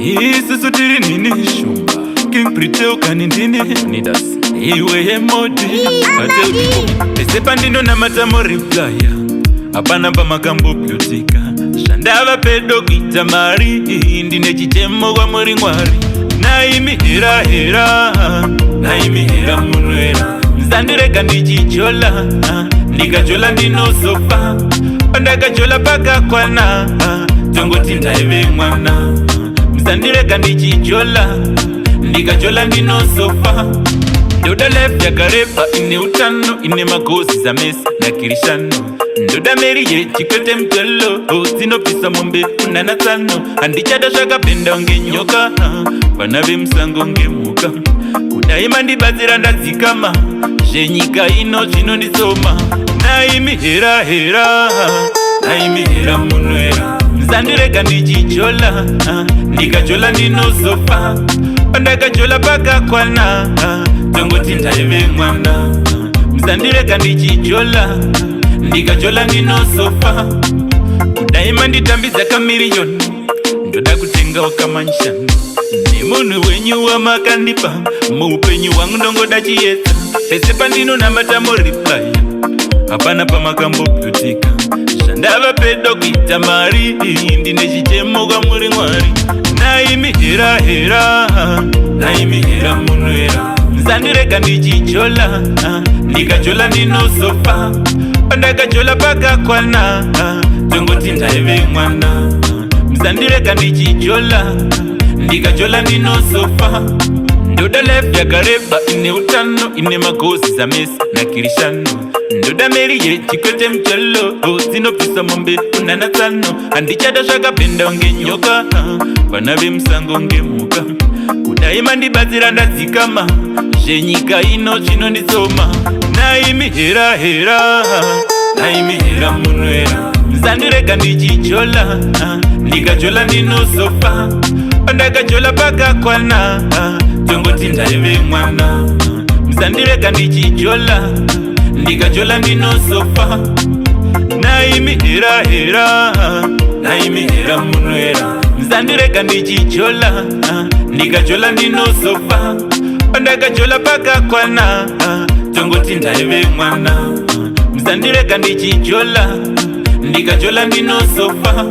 isusu tiri nini shumba King Prittel kani ndini nidas iwe M.O.D pese pandino na matamo replya apana pa makambo pyotika shandava pedo kuita mari ndine chitemo kwa muri mwari naimi hera munwera msandirega ndichijola ndikajola ndinosofa pandakajola pakakwana tongoti ndaive mwana msandirega ndichijola ndikajola ndinosofa ndoda life yakareba ine utano ine magozi za mesa na kirishano ndoda meri ye chikwete mtelo zinopisa mombe unana tsano handichada zvakapenda unge nyoka vanave musango ngemuka kudaima ndibatsira ndadzikama zvenyika ino zvinondisoma naimi hera munwera msandirega ndichijola ndikajola ndinosofa pandakajola pakakwana tongoti ndaive mwana msandirega ndichijola ndikajola ndinosofa kudaima nditambidza kamiriyoni ndoda kutenga wakamanshani nemunhu wenyu wamakandipa muupenyu wangu ndongoda chiyedza pese pandino namatamo replya hapana pamakambopyotika zvandava pedo kuita mari ndine chitemo kwamuri mwari naimi hera munwera msandirega ndichijola ndikajola ndinosofa pandakajola pakakwana tongoti ndaive mwana msandirega ndichijola ndikajola ndinosofa ndoda life yakareba ine utano ine magozi za mesa na kirishano ndoda meri ye chikwete mtelo zinopisa mombe unana tsano handichada zvakapenda unge nyoka vanave musango ngemuka kudaima ndibatsira ndadzikama zvenyika ino zvinondisoma naimi hera munwera msandirega ndichijola ndikajola ndinosofa pandakajola pakakwana tongoti ndaive mwana msandirega ndichijola ndikajola ndinosofa naimi hera munwera msandirega ndichijola ndikajola ndinosofa pandakajola pakakwana tongoti ndaive mwana msandirega ndichijola ndikajola ndinosofa